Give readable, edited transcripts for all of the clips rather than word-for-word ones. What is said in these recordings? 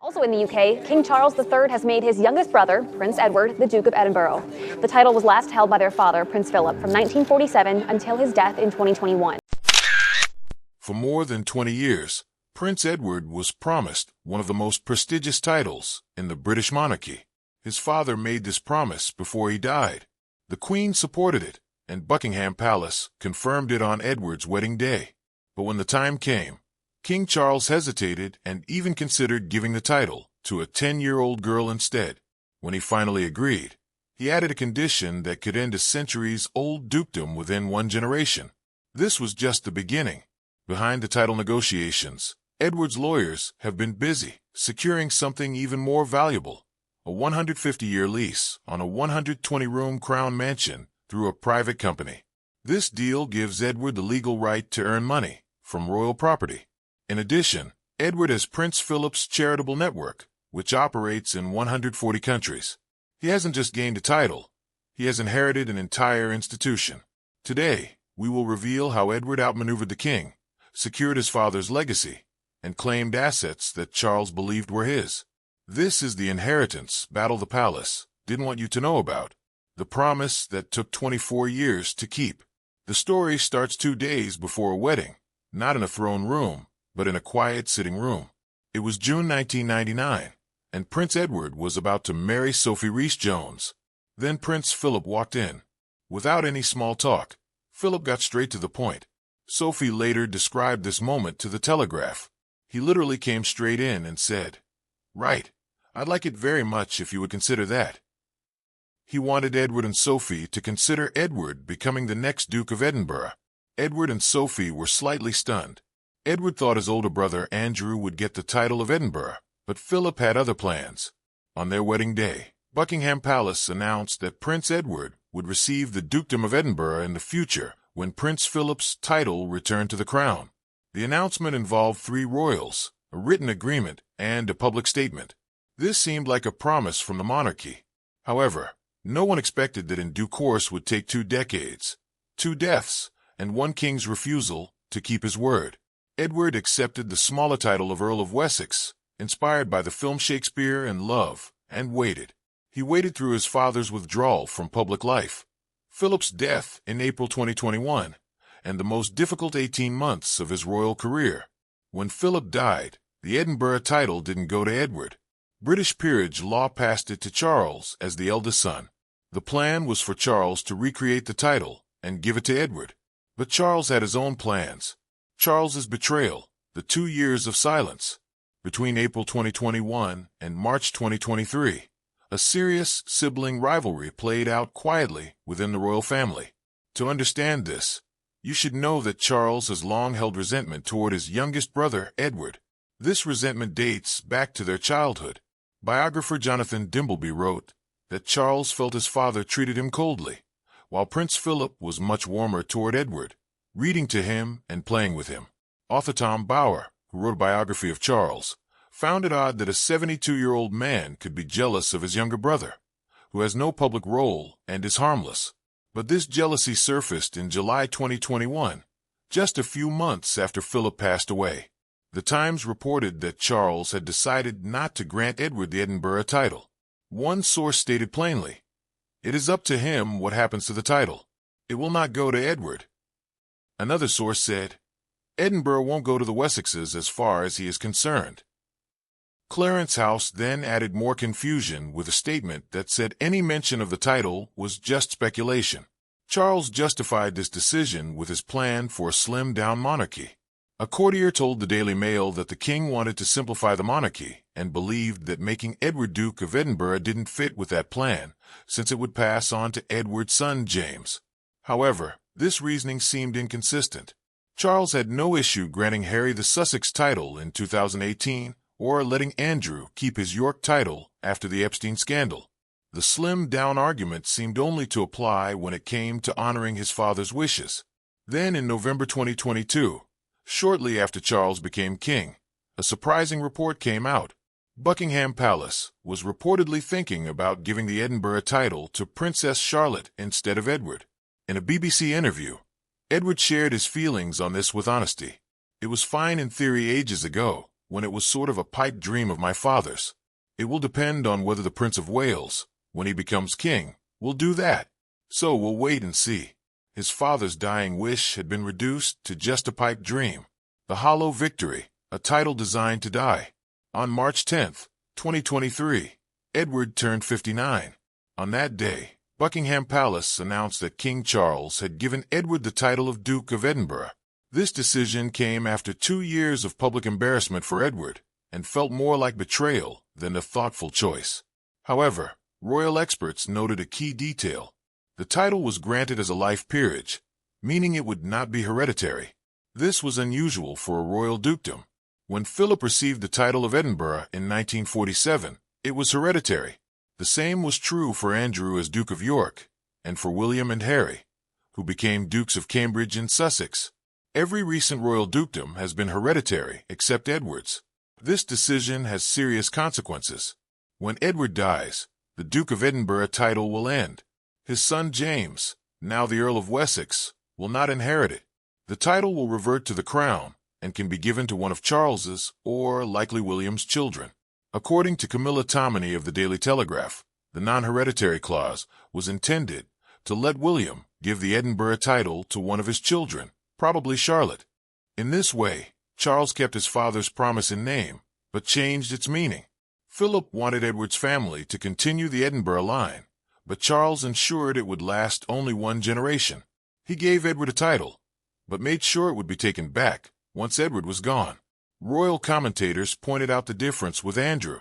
Also in the UK, King Charles III has made his youngest brother, Prince Edward, the Duke of Edinburgh. The title was last held by their father, Prince Philip, from 1947 until his death in 2021. For more than 20 years, Prince Edward was promised one of the most prestigious titles in the British monarchy. His father made this promise before he died. The Queen supported it, and Buckingham Palace confirmed it on Edward's wedding day. But when the time came, King Charles hesitated and even considered giving the title to a 10-year-old girl instead. When he finally agreed, he added a condition that could end a centuries-old dukedom within one generation. This was just the beginning. Behind the title negotiations, Edward's lawyers have been busy securing something even more valuable, a 150-year lease on a 120-room crown mansion through a private company. This deal gives Edward the legal right to earn money from royal property. In addition, Edward has Prince Philip's charitable network, which operates in 140 countries. He hasn't just gained a title, he has inherited an entire institution. Today, we will reveal how Edward outmaneuvered the king, secured his father's legacy, and claimed assets that Charles believed were his. This is the inheritance battle the palace didn't want you to know about, the promise that took 24 years to keep. The story starts 2 days before a wedding, not in a throne room, but in a quiet sitting room. It was June 1999, and Prince Edward was about to marry Sophie Rhys-Jones. Then Prince Philip walked in. Without any small talk, Philip got straight to the point. Sophie later described this moment to the Telegraph. He literally came straight in and said, "Right, I'd like it very much if you would consider that." He wanted Edward and Sophie to consider Edward becoming the next Duke of Edinburgh. Edward and Sophie were slightly stunned. Edward thought his older brother Andrew would get the title of Edinburgh, but Philip had other plans. On their wedding day, Buckingham Palace announced that Prince Edward would receive the Dukedom of Edinburgh in the future when Prince Philip's title returned to the crown. The announcement involved 3 royals, a written agreement, and a public statement. This seemed like a promise from the monarchy. However, no one expected that in due course would take 2 decades, 2 deaths, and 1 king's refusal to keep his word. Edward accepted the smaller title of Earl of Wessex, inspired by the film Shakespeare in Love, and waited. He waited through his father's withdrawal from public life, Philip's death in April 2021, and the most difficult 18 months of his royal career. When Philip died, the Edinburgh title didn't go to Edward. British peerage law passed it to Charles as the eldest son. The plan was for Charles to recreate the title and give it to Edward. But Charles had his own plans. Charles's betrayal, the 2 years of silence. Between April 2021 and March 2023, a serious sibling rivalry played out quietly within the royal family. To understand this, you should know that Charles has long held resentment toward his youngest brother, Edward. This resentment dates back to their childhood. Biographer Jonathan Dimbleby wrote that Charles felt his father treated him coldly, while Prince Philip was much warmer toward Edward, reading to him and playing with him. Author Tom Bauer, who wrote a biography of Charles, found it odd that a 72-year-old man could be jealous of his younger brother, who has no public role and is harmless. But this jealousy surfaced in July 2021, just a few months after Philip passed away. The Times reported that Charles had decided not to grant Edward the Edinburgh title. One source stated plainly, "It is up to him what happens to the title. It will not go to Edward." Another source said, "Edinburgh won't go to the Wessexes as far as he is concerned." Clarence House then added more confusion with a statement that said any mention of the title was just speculation. Charles justified this decision with his plan for a slimmed-down monarchy. A courtier told the Daily Mail that the king wanted to simplify the monarchy and believed that making Edward Duke of Edinburgh didn't fit with that plan, since it would pass on to Edward's son James. However, this reasoning seemed inconsistent. Charles had no issue granting Harry the Sussex title in 2018 or letting Andrew keep his York title after the Epstein scandal. The slimmed-down argument seemed only to apply when it came to honoring his father's wishes. Then in November 2022, shortly after Charles became king, a surprising report came out. Buckingham Palace was reportedly thinking about giving the Edinburgh title to Princess Charlotte instead of Edward. In a BBC interview, Edward shared his feelings on this with honesty. "It was fine in theory ages ago, when it was sort of a pipe dream of my father's. It will depend on whether the Prince of Wales, when he becomes king, will do that. So we'll wait and see. His father's dying wish had been reduced to just a pipe dream. The Hollow Victory, a title designed to die. On March 10, 2023, Edward turned 59. On that day, Buckingham Palace announced that King Charles had given Edward the title of Duke of Edinburgh. This decision came after 2 years of public embarrassment for Edward, and felt more like betrayal than a thoughtful choice. However, royal experts noted a key detail. The title was granted as a life peerage, meaning it would not be hereditary. This was unusual for a royal dukedom. When Philip received the title of Edinburgh in 1947, it was hereditary. The same was true for Andrew as Duke of York, and for William and Harry, who became Dukes of Cambridge and Sussex. Every recent royal dukedom has been hereditary except Edward's. This decision has serious consequences. When Edward dies, the Duke of Edinburgh title will end. His son James, now the Earl of Wessex, will not inherit it. The title will revert to the crown and can be given to one of Charles's or likely William's children. According to Camilla Tominey of the Daily Telegraph, the non-hereditary clause was intended to let William give the Edinburgh title to one of his children, probably Charlotte. In this way, Charles kept his father's promise in name, but changed its meaning. Philip wanted Edward's family to continue the Edinburgh line, but Charles ensured it would last only one generation. He gave Edward a title, but made sure it would be taken back once Edward was gone. Royal commentators pointed out the difference with Andrew,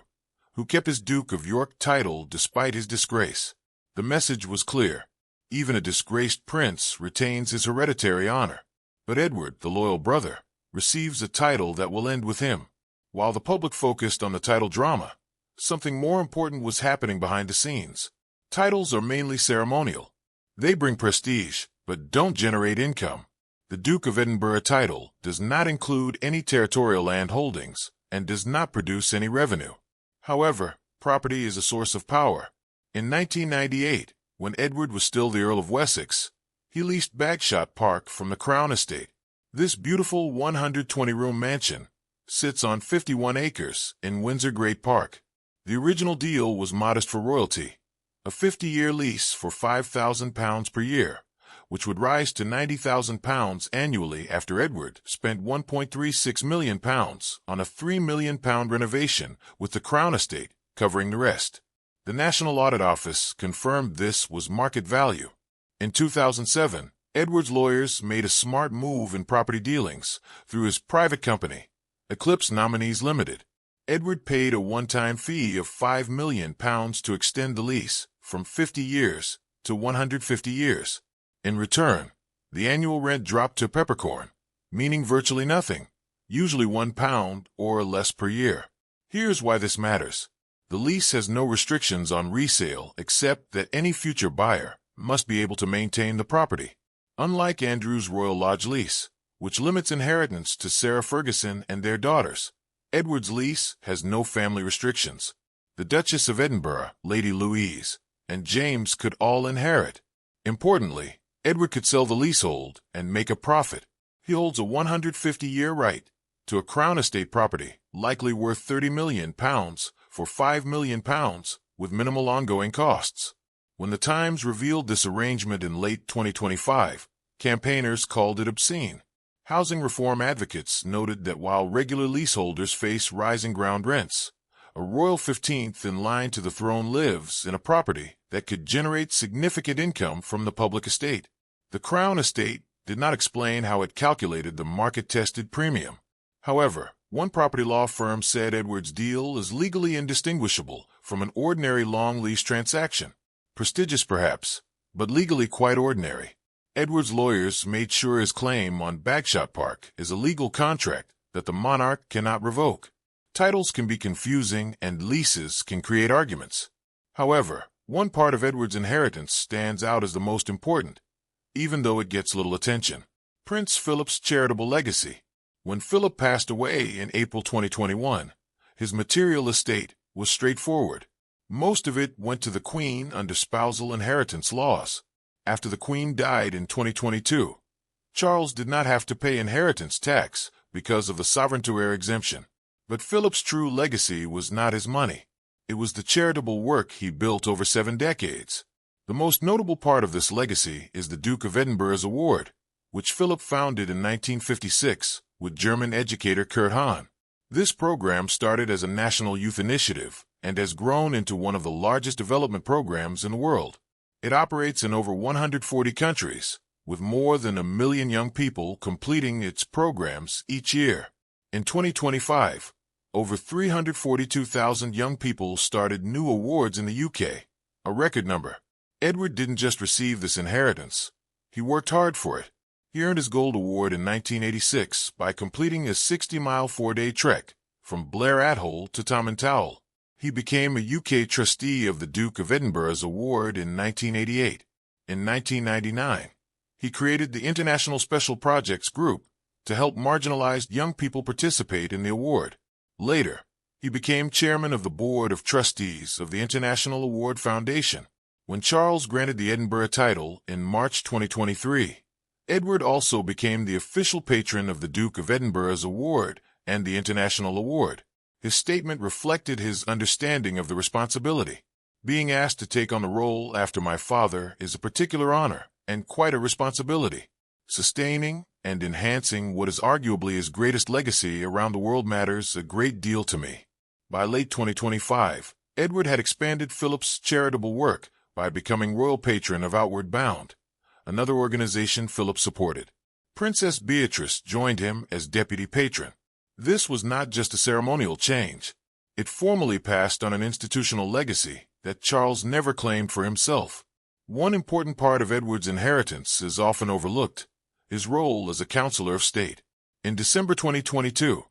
who kept his Duke of York title despite his disgrace. The message was clear. Even a disgraced prince retains his hereditary honor. But Edward, the loyal brother, receives a title that will end with him. While the public focused on the title drama, something more important was happening behind the scenes. Titles are mainly ceremonial. They bring prestige, but don't generate income. The Duke of Edinburgh title does not include any territorial land holdings and does not produce any revenue. However, property is a source of power. In 1998, when Edward was still the Earl of Wessex, he leased Bagshot Park from the Crown Estate. This beautiful 120-room mansion sits on 51 acres in Windsor Great Park. The original deal was modest for royalty, a 50-year lease for £5,000 per year, which would rise to £90,000 annually after Edward spent £1.36 million on a £3 million renovation, with the Crown Estate covering the rest. The National Audit Office confirmed this was market value. In 2007, Edward's lawyers made a smart move in property dealings through his private company, Eclipse Nominees Limited. Edward paid a one-time fee of £5 million to extend the lease from 50 years to 150 years. In return, the annual rent dropped to peppercorn, meaning virtually nothing, usually £1 or less per year. Here's why this matters. The lease has no restrictions on resale except that any future buyer must be able to maintain the property. Unlike Andrew's Royal Lodge lease, which limits inheritance to Sarah Ferguson and their daughters, Edward's lease has no family restrictions. The Duchess of Edinburgh, Lady Louise, and James could all inherit. Importantly, Edward could sell the leasehold and make a profit. He holds a 150-year right to a Crown Estate property, likely worth £30 million for £5 million, with minimal ongoing costs. When the Times revealed this arrangement in late 2025, campaigners called it obscene. Housing reform advocates noted that while regular leaseholders face rising ground rents, a royal 15th in line to the throne lives in a property that could generate significant income from the public estate. The Crown Estate did not explain how it calculated the market-tested premium. However, one property law firm said Edward's deal is legally indistinguishable from an ordinary long lease transaction. Prestigious perhaps, but legally quite ordinary. Edward's lawyers made sure his claim on Bagshot Park is a legal contract that the monarch cannot revoke. Titles can be confusing and leases can create arguments. However, one part of Edward's inheritance stands out as the most important, even though it gets little attention. Prince Philip's charitable legacy. When Philip passed away in April 2021, his material estate was straightforward. Most of it went to the Queen under spousal inheritance laws. After the Queen died in 2022, Charles did not have to pay inheritance tax because of the sovereign-to-heir exemption. But Philip's true legacy was not his money. It was the charitable work he built over 7 decades. The most notable part of this legacy is the Duke of Edinburgh's Award, which Philip founded in 1956 with German educator Kurt Hahn. This program started as a national youth initiative and has grown into one of the largest development programs in the world. It operates in over 140 countries, with more than 1 million young people completing its programs each year. In 2025, over 342,000 young people started new awards in the UK, a record number. Edward didn't just receive this inheritance, he worked hard for it. He earned his Gold Award in 1986 by completing a 60-mile 4-day trek from Blair Athol to Tomintoul. He became a UK trustee of the Duke of Edinburgh's Award in 1988. In 1999, he created the International Special Projects Group to help marginalized young people participate in the award. Later, he became chairman of the Board of Trustees of the International Award Foundation. When Charles granted the Edinburgh title in March 2023, Edward also became the official patron of the Duke of Edinburgh's Award and the International Award. His statement reflected his understanding of the responsibility. Being asked to take on the role after my father is a particular honor and quite a responsibility. Sustaining and enhancing what is arguably his greatest legacy around the world matters a great deal to me. By late 2025, Edward had expanded Philip's charitable work by becoming royal patron of Outward Bound, another organization Philip supported. Princess Beatrice joined him as deputy patron. This was not just a ceremonial change. It formally passed on an institutional legacy that Charles never claimed for himself. One important part of Edward's inheritance is often overlooked: his role as a counselor of state. In December 2022,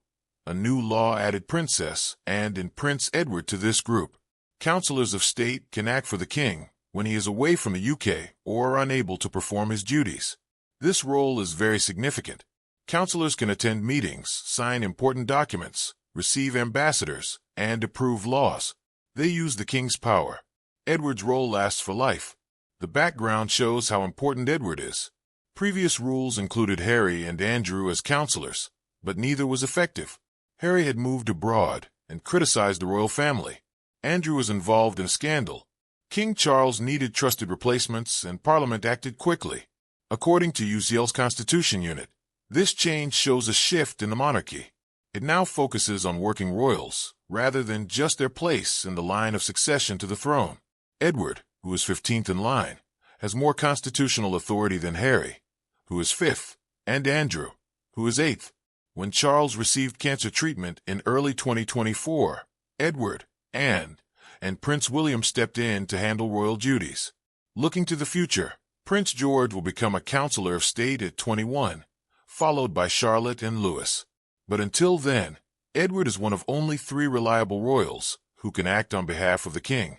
a new law added Princess and Prince Edward to this group. Counselors of state can act for the king when he is away from the UK or unable to perform his duties. This role is very significant. Counselors can attend meetings, sign important documents, receive ambassadors, and approve laws. They use the king's power. Edward's role lasts for life. The background shows how important Edward is. Previous rules included Harry and Andrew as counselors, but neither was effective. Harry had moved abroad and criticized the royal family. Andrew was involved in a scandal. King Charles needed trusted replacements, and Parliament acted quickly. According to UCL's Constitution Unit, this change shows a shift in the monarchy. It now focuses on working royals, rather than just their place in the line of succession to the throne. Edward, who is 15th in line, has more constitutional authority than Harry, who is 5th, and Andrew, who is 8th. When Charles received cancer treatment in early 2024, Edward and Prince William stepped in to handle royal duties. Looking to the future, Prince George will become a counselor of state at 21, followed by Charlotte and Louis. But until then, Edward is one of only 3 reliable royals who can act on behalf of the king.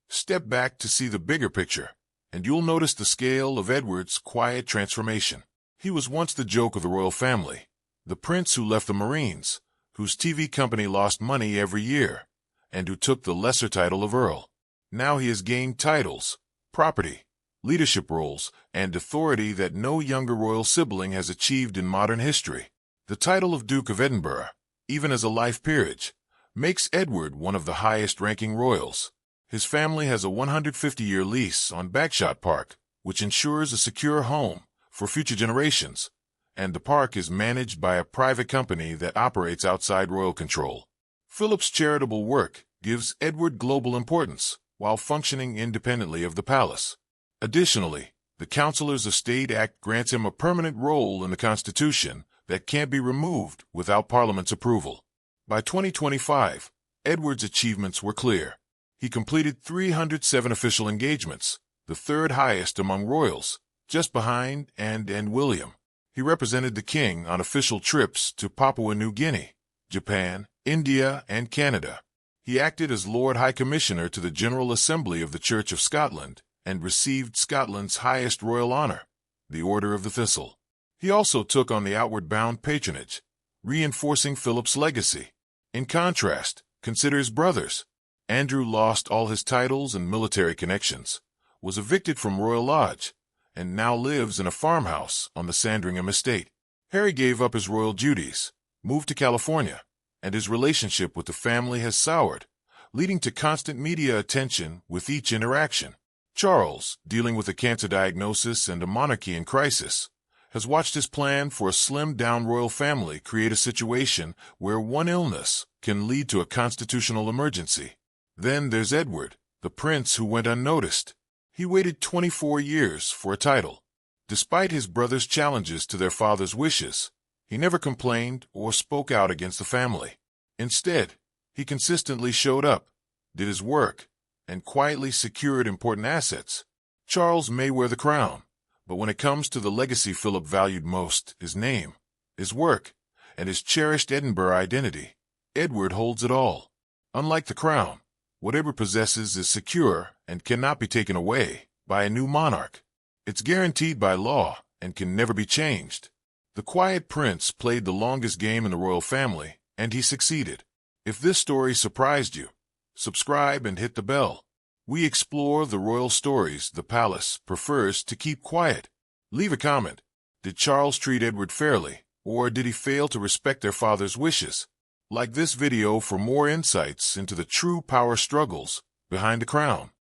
Step back to see the bigger picture, and you'll notice the scale of Edward's quiet transformation. He was once the joke of the royal family, the prince who left the Marines, whose TV company lost money every year, and who took the lesser title of Earl. Now he has gained titles, property, leadership roles, and authority that no younger royal sibling has achieved in modern history. The title of Duke of Edinburgh, even as a life peerage, makes Edward one of the highest-ranking royals. His family has a 150-year lease on Bagshot Park, which ensures a secure home for future generations, and the park is managed by a private company that operates outside royal control. Philip's charitable work gives Edward global importance while functioning independently of the palace. Additionally, the Councillors of State Act grants him a permanent role in the Constitution that can't be removed without Parliament's approval. By 2025, Edward's achievements were clear. He completed 307 official engagements, the 3rd highest among royals, just behind and William. He represented the king on official trips to Papua New Guinea, Japan, India, and Canada. He acted as Lord High Commissioner to the General Assembly of the Church of Scotland and received Scotland's highest royal honor, the Order of the Thistle. He also took on the Outward Bound patronage, reinforcing Philip's legacy. In contrast, consider his brothers. Andrew lost all his titles and military connections, was evicted from Royal Lodge, and now lives in a farmhouse on the Sandringham estate. Harry gave up his royal duties, moved to California, and his relationship with the family has soured, leading to constant media attention with each interaction. Charles, dealing with a cancer diagnosis and a monarchy in crisis, has watched his plan for a slimmed-down royal family create a situation where one illness can lead to a constitutional emergency. Then there's Edward, the prince who went unnoticed. He waited 24 years for a title. Despite his brother's challenges to their father's wishes, he never complained or spoke out against the family. Instead, he consistently showed up, did his work, and quietly secured important assets. Charles may wear the crown, but when it comes to the legacy Philip valued most, his name, his work, and his cherished Edinburgh identity, Edward holds it all. Unlike the crown, what Edward possesses is secure and cannot be taken away by a new monarch. It's guaranteed by law and can never be changed. The quiet prince played the longest game in the royal family, and he succeeded. If this story surprised you, subscribe and hit the bell. We explore the royal stories the palace prefers to keep quiet. Leave a comment. Did Charles treat Edward fairly, or did he fail to respect their father's wishes? Like this video for more insights into the true power struggles behind the crown.